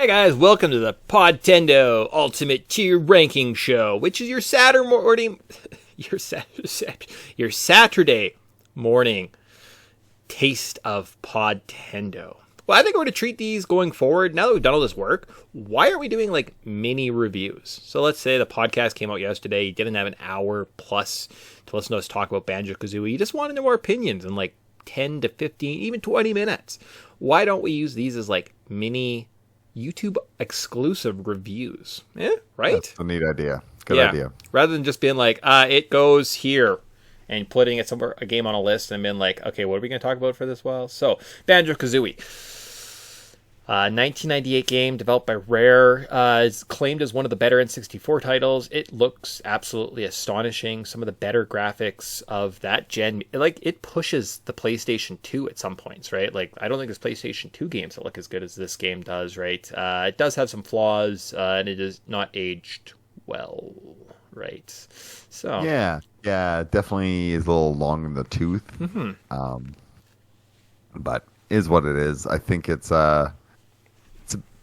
Hey guys, welcome to the Podtendo Ultimate Tier Ranking Show, which is your Saturday morning, your Saturday morning taste of Podtendo. Well, I think we're going to treat these going forward. Now that we've done all this work, why aren't we doing like mini reviews? So let's say the podcast came out yesterday. You didn't have an hour plus to listen to us talk about Banjo-Kazooie. You just wanted to know our opinions in like 10 to 15, even 20 minutes. Why don't we use these as like mini YouTube exclusive reviews? Right? That's a neat idea. Good idea. Rather than just being like, it goes here and putting it somewhere, a game on a list and being like, okay, what are we going to talk about for this while? So, Banjo-Kazooie. 1998 game developed by Rare, is claimed as one of the better N64 titles. It looks absolutely astonishing. Some of the better graphics of that gen, like it pushes the PlayStation 2 at some points, right? Like I don't think there's PlayStation 2 games that look as good as this game does, right? It does have some flaws, and it is not aged well, right? So yeah, definitely is a little long in the tooth. But is what it is. I think it's a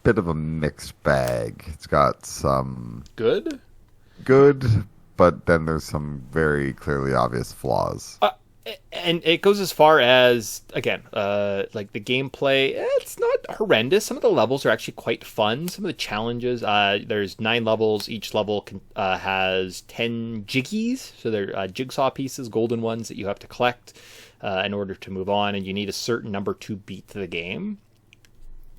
bit of a mixed bag. It's got some good, but then there's some very clearly obvious flaws. And it goes as far as, again, like the gameplay, it's not horrendous. Some of the levels are actually quite fun. Some of the challenges, there's 9 levels. Each level has 10 jiggies. So they're jigsaw pieces, golden ones that you have to collect in order to move on. And you need a certain number to beat the game.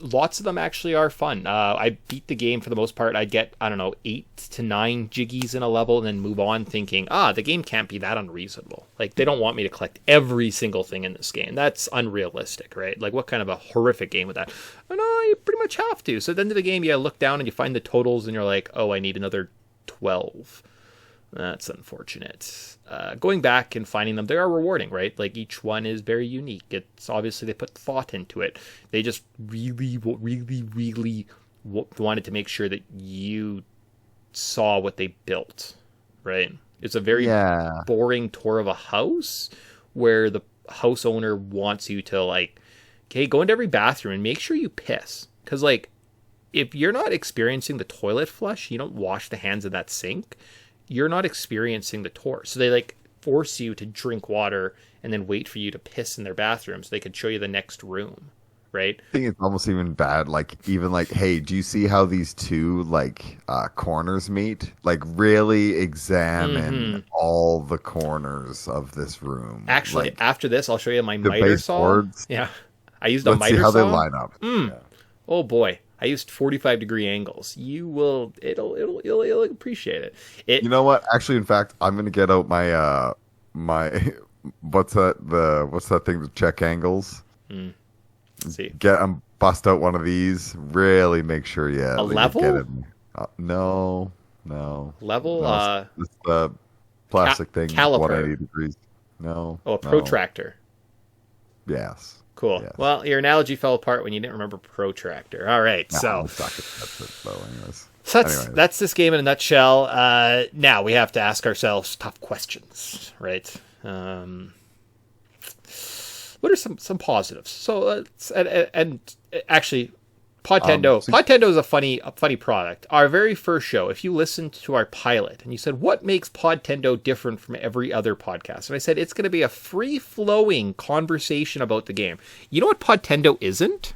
Lots of them actually are fun. I beat the game for the most part. I'd get, 8 to 9 jiggies in a level and then move on thinking, the game can't be that unreasonable. Like, they don't want me to collect every single thing in this game. That's unrealistic, right? Like, what kind of a horrific game with that? Oh, no, you pretty much have to. So at the end of the game, you look down and you find the totals and you're like, oh, I need another 12. That's unfortunate. Going back and finding them, they are rewarding, right? Like each one is very unique. It's obviously they put thought into it. They just really wanted to make sure that you saw what they built, right? It's a very boring tour of a house where the house owner wants you to like, okay, go into every bathroom and make sure you piss. Because like, if you're not experiencing the toilet flush, you don't wash the hands in that sink, you're not experiencing the tour. So they like force you to drink water and then wait for you to piss in their bathroom so they could show you the next room, right? I think it's almost even bad. Like even like, hey, do you see how these two like corners meet? Like really examine all the corners of this room. Actually, like, after this, I'll show you my miter saw. Yeah, I used a miter saw. Let's see how they line up. Yeah. Oh boy. I used 45-degree angles. You'll appreciate it. You know what? Actually, in fact, I'm gonna get out my my what's that thing to check angles? Let's see. Bust out one of these. Really make sure a level. Get it. No. Level. No, it's the plastic thing. Caliper. 180 degrees. No. Oh, a protractor. Yes. Cool. Yes. Well, your analogy fell apart when you didn't remember protractor. All right, so that's this game in a nutshell. Now we have to ask ourselves tough questions, right? What are some positives? So and actually, Podtendo is a funny product. Our very first show, if you listened to our pilot and you said, what makes Podtendo different from every other podcast? And I said, it's going to be a free-flowing conversation about the game. You know what Podtendo isn't?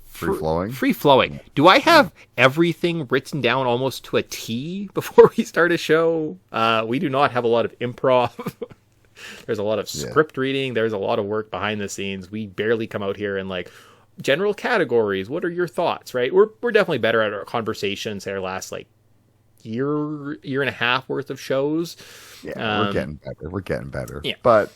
Free-flowing? Free-flowing. Do I have everything written down almost to a T before we start a show? We do not have a lot of improv. There's a lot of script reading. There's a lot of work behind the scenes. We barely come out here and like, general categories. What are your thoughts, right? We're definitely better at our conversations our last like year and a half worth of shows. Yeah, we're getting better. Yeah. But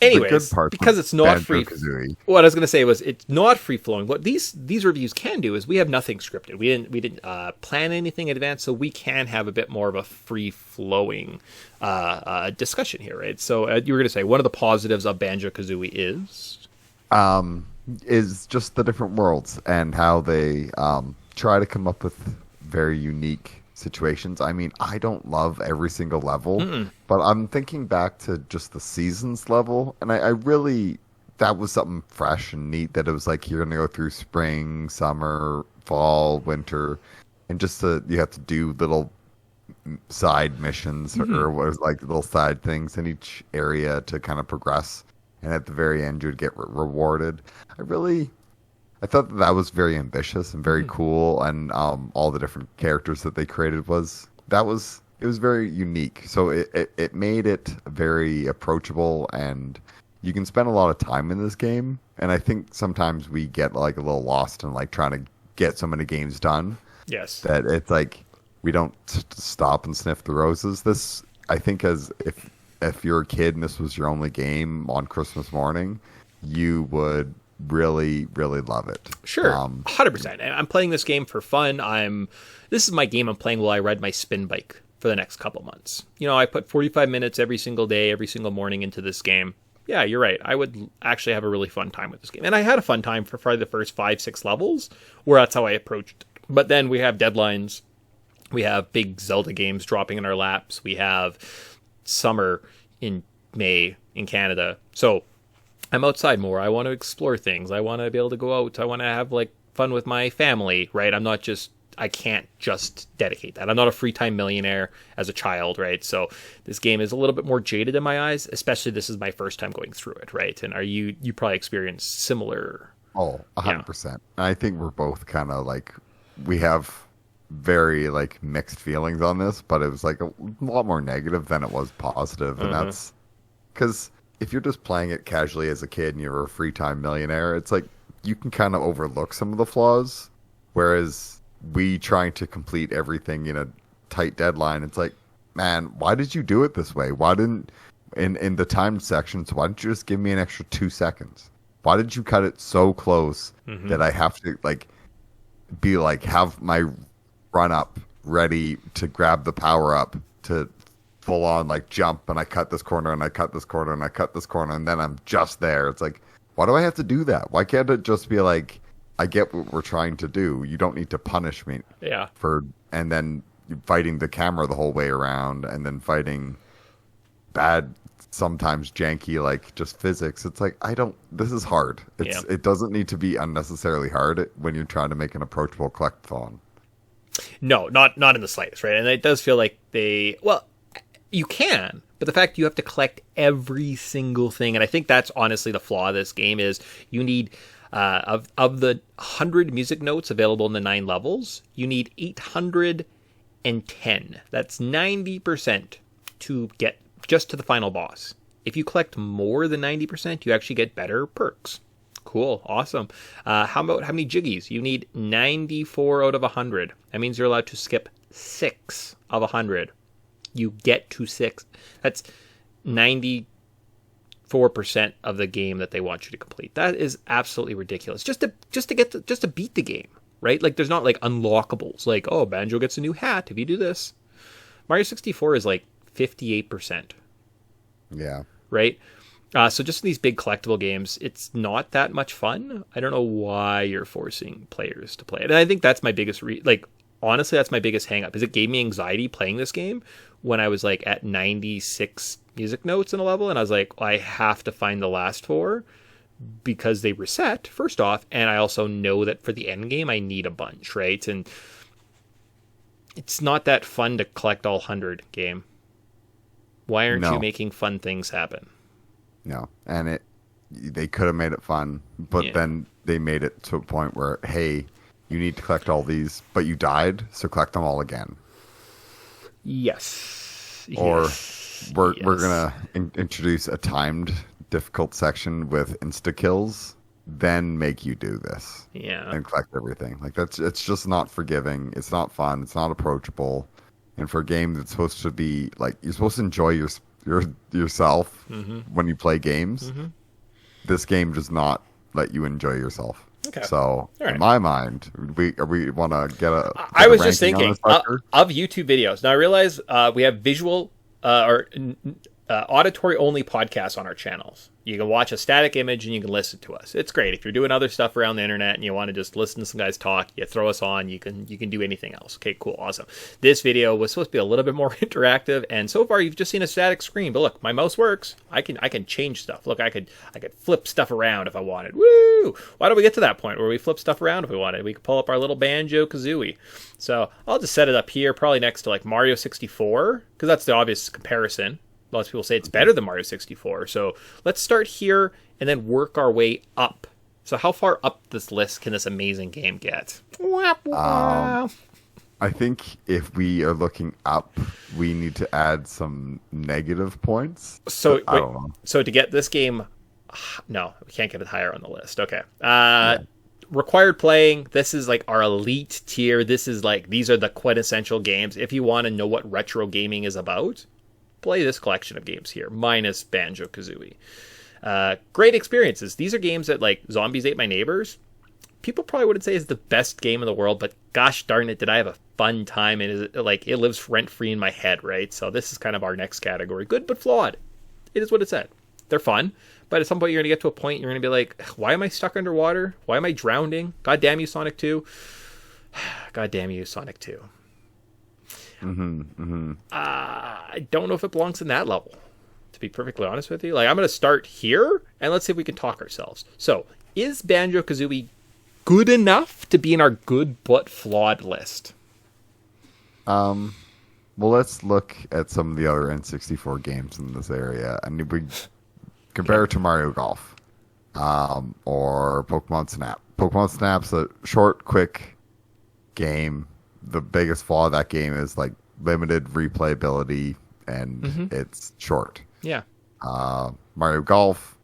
anyways, the good part because it's not free. Banjo-Kazooie. What I was going to say was it's not free flowing. What these reviews can do is we have nothing scripted. We didn't plan anything in advance, so we can have a bit more of a free flowing discussion here, right? So you were going to say one of the positives of Banjo-Kazooie is just the different worlds and how they try to come up with very unique situations. I mean, I don't love every single level, but I'm thinking back to just the Seasons level, and I really that was something fresh and neat that it was like you're gonna go through spring, summer, fall, winter, and you have to do little side missions or what was like little side things in each area to kind of progress, and at the very end you'd get rewarded. I thought that was very ambitious and very cool, and all the different characters that they created it was very unique. So it made it very approachable, and you can spend a lot of time in this game. And I think sometimes we get like a little lost in like trying to get so many games done. Yes. That it's like we don't stop and sniff the roses. This, I think, as if you're a kid and this was your only game on Christmas morning, you would really, really love it. Sure, 100%. I'm playing this game for fun. This is my game I'm playing while I ride my spin bike for the next couple months. You know, I put 45 minutes every single day, every single morning into this game. Yeah, you're right. I would actually have a really fun time with this game. And I had a fun time for probably the first 5-6 levels, where that's how I approached it. But then we have deadlines. We have big Zelda games dropping in our laps. We have summer in May in Canada. So I'm outside more. I want to explore things. I want to be able to go out. I want to have like fun with my family, right? I can't just dedicate that. I'm not a free time millionaire as a child, right? So this game is a little bit more jaded in my eyes, especially this is my first time going through it, right? And you probably experienced similar. Oh, 100%. I think we're both kind of like, we have very like mixed feelings on this, but it was like a lot more negative than it was positive. And that's because if you're just playing it casually as a kid and you're a free time millionaire, it's like you can kind of overlook some of the flaws. Whereas we trying to complete everything in a tight deadline, it's like, man, why did you do it this way? Why didn't in the timed sections, why didn't you just give me an extra 2 seconds? Why did you cut it so close that I have to like be like have my run up ready to grab the power up to full on like jump, and I cut this corner and I cut this corner and I cut this corner and then I'm just there. It's like, why do I have to do that? Why can't it just be like, I get what we're trying to do. You don't need to punish me. Yeah. And then fighting the camera the whole way around, and then fighting bad, sometimes janky, like just physics. It's like, this is hard. It doesn't need to be unnecessarily hard when you're trying to make an approachable collectathon. No, not in the slightest, right? And it does feel like you can, but the fact you have to collect every single thing, and I think that's honestly the flaw of this game, is you need of the 100 music notes available in the 9 levels, you need 810. That's 90% to get just to the final boss. If you collect more than 90%, you actually get better perks. Cool, awesome. How many jiggies? You need 94 out of 100. That means you're allowed to skip 6 of 100. You get to 6. That's 94% of the game that they want you to complete. That is absolutely ridiculous. Just to beat the game, right? Like, there's not like unlockables. Like, oh, Banjo gets a new hat if you do this. Mario 64 is like 58%. Yeah. Right? So just in these big collectible games, it's not that much fun. I don't know why you're forcing players to play it. And I think that's my biggest honestly, that's my biggest hang up, is it gave me anxiety playing this game when I was like at 96 music notes in a level, and I was like, I have to find the last 4 because they reset, first off, and I also know that for the end game I need a bunch, right? And it's not that fun to collect all 100, game. Why aren't you making fun things happen? No, and they could have made it fun, but then they made it to a point where, hey, you need to collect all these, but you died, so collect them all again. Yes. Or we're gonna introduce a timed difficult section with insta kills, then make you do this. Yeah. And collect everything. Like it's just not forgiving. It's not fun. It's not approachable. And for a game that's supposed to be like, you're supposed to enjoy yourself when you play games. This game does not let you enjoy yourself. Okay. So, in my mind, we want to get a. I was just thinking of YouTube videos. Now I realize we have visual or auditory only podcasts on our channels. You can watch a static image and you can listen to us. It's great. If you're doing other stuff around the internet and you want to just listen to some guys talk, you throw us on, you can do anything else. Okay, cool, awesome. This video was supposed to be a little bit more interactive, and so far you've just seen a static screen. But look, my mouse works. I can change stuff. Look, I could flip stuff around if I wanted. Woo! Why don't we get to that point where we flip stuff around if we wanted? We could pull up our little Banjo-Kazooie. So I'll just set it up here, probably next to like Mario 64, because that's the obvious comparison. Lots of people say it's better than Mario 64. So let's start here and then work our way up. So how far up this list can this amazing game get? I think if we are looking up, we need to add some negative points. So I don't know. So to get this game, no, we can't get it higher on the list. Okay. Required playing. This is like our elite tier. This is like, these are the quintessential games. If you want to know what retro gaming is about, play this collection of games here, minus Banjo-Kazooie. Great experiences. These are games that, like Zombies Ate My Neighbors, people probably wouldn't say is the best game in the world, but gosh darn it, did I have a fun time, and it lives rent-free in my head, right? So this is kind of our next category. Good but flawed. It is what it said. They're fun, but at some point you're going to get to a point you're going to be like, why am I stuck underwater? Why am I drowning? God damn you, Sonic 2. God damn you, Sonic 2. I don't know if it belongs in that level, to be perfectly honest with you. Like, I'm going to start here, and let's see if we can talk ourselves. So, is Banjo-Kazooie good enough to be in our good but flawed list? Well, let's look at some of the other N64 games in this area, and we compare it to Mario Golf, or Pokemon Snap. Pokemon Snap's a short, quick game. The biggest flaw of that game is like limited replayability, and it's short. Yeah. Mario Golf,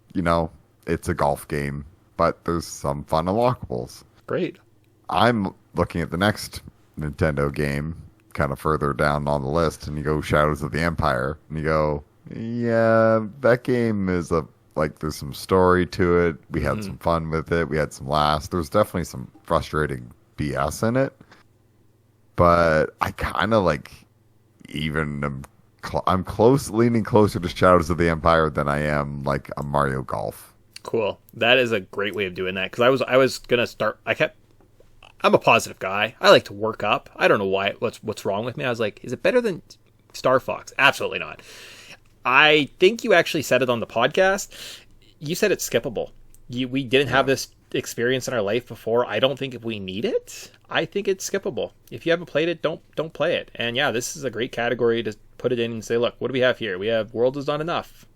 it's a golf game, but there's some fun unlockables. Great. I'm looking at the next Nintendo game, kind of further down on the list, and you go Shadows of the Empire, and you go, yeah, that game is there's some story to it. We had some fun with it. We had some laughs. There's definitely some frustrating BS in it. But I kind of I'm leaning closer to Shadows of the Empire than I am like a Mario Golf. Cool. That is a great way of doing that, because I was gonna start. I'm a positive guy. I like to work up. I don't know why. What's wrong with me? I was like, is it better than Star Fox? Absolutely not. I think you actually said it on the podcast. You said it's skippable. We didn't have this experience in our life before. I don't think if we need it, I think it's skippable. If you haven't played it, don't play it. And yeah, this is a great category to put it in and say, look, what do we have here? We have World Is Not Enough.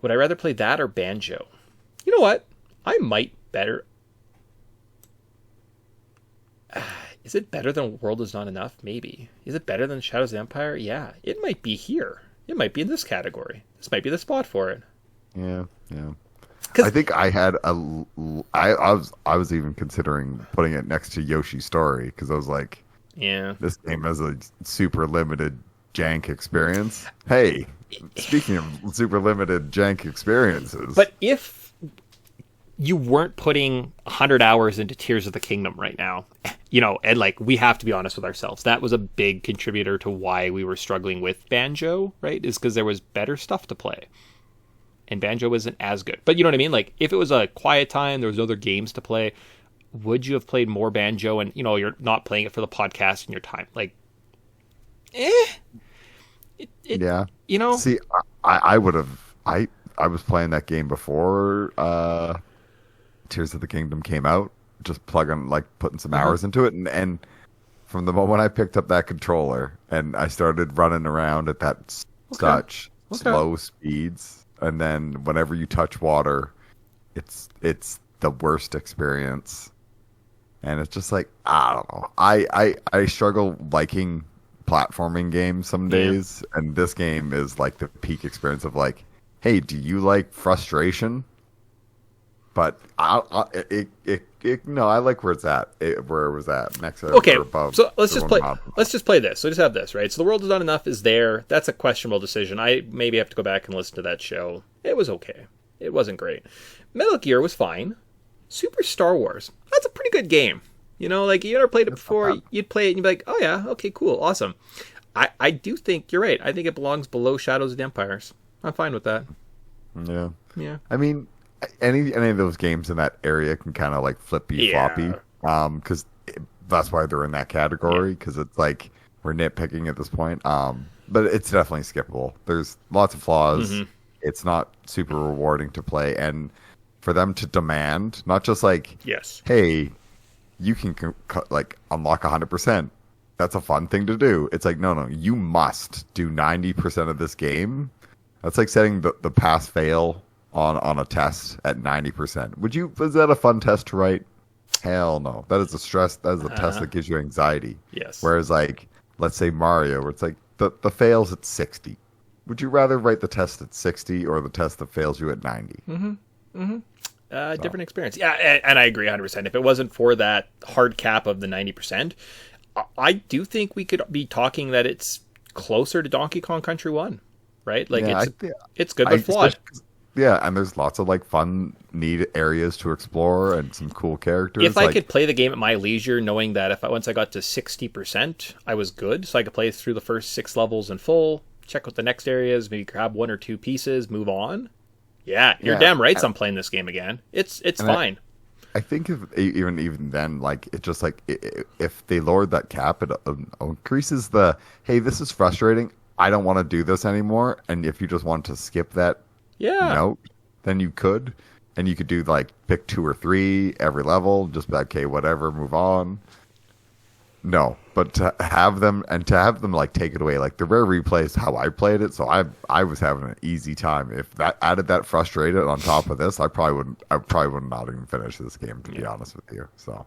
Would I rather play that or Banjo? You know what? I might better. Is it better than World Is Not Enough? Maybe. Is it better than Shadows of the Empire? Yeah. It might be here. It might be in this category. This might be the spot for it. Yeah. I think I had I was even considering putting it next to Yoshi's Story, because I was like, yeah, this game has a super limited jank experience. Hey, speaking of super limited jank experiences, but if you weren't putting 100 hours into Tears of the Kingdom right now, and we have to be honest with ourselves, that was a big contributor to why we were struggling with Banjo, right? Is because there was better stuff to play. And Banjo isn't as good. But you know what I mean? Like, if it was a quiet time, there was other games to play, would you have played more Banjo? And, you're not playing it for the podcast and your time. Like, yeah. See, I would have... I was playing that game before Tears of the Kingdom came out. Just putting some hours into it. And from the moment I picked up that controller and I started running around at that such slow speeds... And then whenever you touch water, it's the worst experience. And it's just like, I don't know. I struggle liking platforming games some days. Yeah. And this game is like the peak experience of like, hey, do you like frustration? But I like where it's at. Where it was at next. Okay, above so let's just play this. So just have this, right? So The World Is Not Enough is there. That's a questionable decision. I maybe have to go back and listen to that show. It was okay. It wasn't great. Metal Gear was fine. Super Star Wars. That's a pretty good game. You ever played it before, you'd play it and you'd be like, oh yeah, okay, cool, awesome. I do think you're right. I think it belongs below Shadows of the Empires. I'm fine with that. Yeah. Yeah. I mean, any of those games in that area can kind of like flippy floppy, because that's why they're in that category. Because it's like we're nitpicking at this point. But it's definitely skippable. There's lots of flaws. Mm-hmm. It's not super rewarding to play, and for them to demand not just like, Yes, hey, you can like unlock 100%. That's a fun thing to do. It's like, no, you must do 90% of this game. That's like setting the pass fail on a test at 90%. Was that a fun test to write? Hell no. That is a stress. That is a test that gives you anxiety. Yes. Whereas like, let's say Mario, where it's like the fails at 60. Would you rather write the test at 60 or the test that fails you at 90? Different experience. Yeah, and I agree 100%. If it wasn't for that hard cap of the 90%, I do think we could be talking that it's closer to Donkey Kong Country 1, right? Like, it's good but flawed. Yeah, and there's lots of like fun, neat areas to explore and some cool characters. If I could play the game at my leisure, knowing that once I got to 60%, I was good, so I could play through the first 6 levels in full, check out the next areas, maybe grab 1 or 2 pieces, move on. Yeah, you're damn right. I'm playing this game again. It's fine. I think even then, like, it's just like if they lowered that cap, it increases the, hey, this is frustrating. I don't want to do this anymore. And if you just want to skip that note, then you could. And you could do like pick 2 or 3 every level. Just be like, okay, whatever, move on. No, but to have them like take it away, like the rare replays how I played it, so I was having an easy time. If that added that frustrated on top of this, I probably would not even finish this game, to be honest with you. So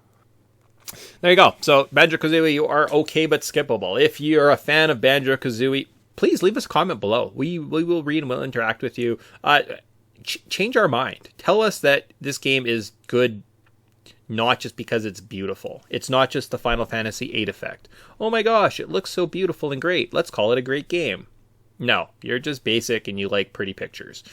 there you go. So Banjo-Kazooie, you are okay but skippable. If you're a fan of Banjo-Kazooie, please leave us a comment below. We will read and we'll interact with you. Change our mind. Tell us that this game is good. Not just because it's beautiful. It's not just the Final Fantasy VIII effect. Oh my gosh, it looks so beautiful and great. Let's call it a great game. No, you're just basic and you like pretty pictures.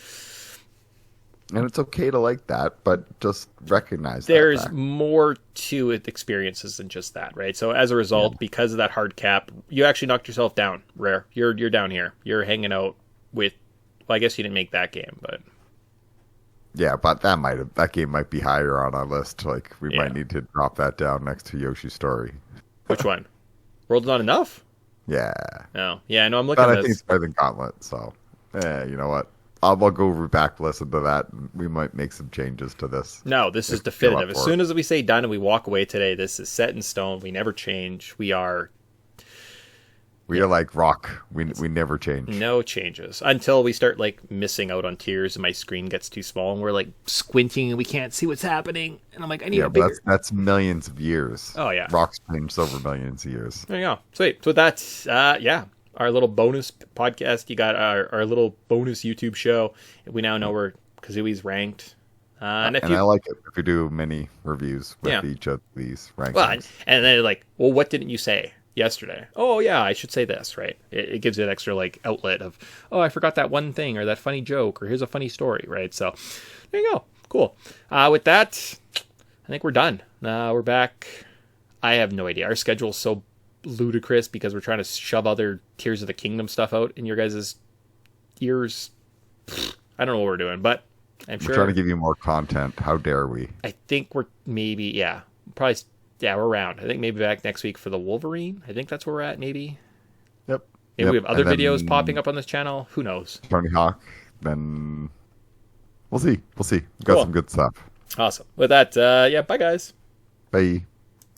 And it's okay to like that, but just recognize there's more to it experiences than just that, right? So as a result, because of that hard cap, you actually knocked yourself down, Rare. You're down here. You're hanging out with, well, I guess you didn't make that game, but... Yeah, but that game might be higher on our list. Like, we might need to drop that down next to Yoshi's Story. Which one? World's Not Enough? Yeah. Oh, yeah, I know. I'm looking at this. I think it's better than Gauntlet, so... you know what? I'll go back, listen to that, and we might make some changes to this. No, this is definitive. As soon as we say done and we walk away today, this is set in stone. We never change. We are like rock. We never change. No changes until we start like missing out on tears and my screen gets too small and we're like squinting and we can't see what's happening. And I'm like, I need a bigger... that's millions of years. Oh yeah, rock's changed over millions of years. There you go. Sweet. So that's our little bonus podcast. You got our little bonus YouTube show. We now know where Kazooie's ranked. And I like it if we do mini reviews with each of these rankings. Well, and then like, well, what didn't you say yesterday? Oh yeah, I should say this, right? It gives you an extra like outlet of, oh, I forgot that one thing or that funny joke or here's a funny story, right? So there you go. Cool. With that, I think we're done. We're back. I have no idea. Our schedule's so ludicrous because we're trying to shove other Tears of the Kingdom stuff out in your guys' ears. I don't know what we're doing, but I'm sure we're trying to give you more content. How dare we? I think we're maybe, probably. Yeah, we're around. I think maybe back next week for the Wolverine. I think that's where we're at, maybe. Yep. Maybe we have other videos popping up on this channel. Who knows? Tony Hawk. Then we'll see. We'll see. We've got some good stuff. Awesome. With that, bye, guys. Bye.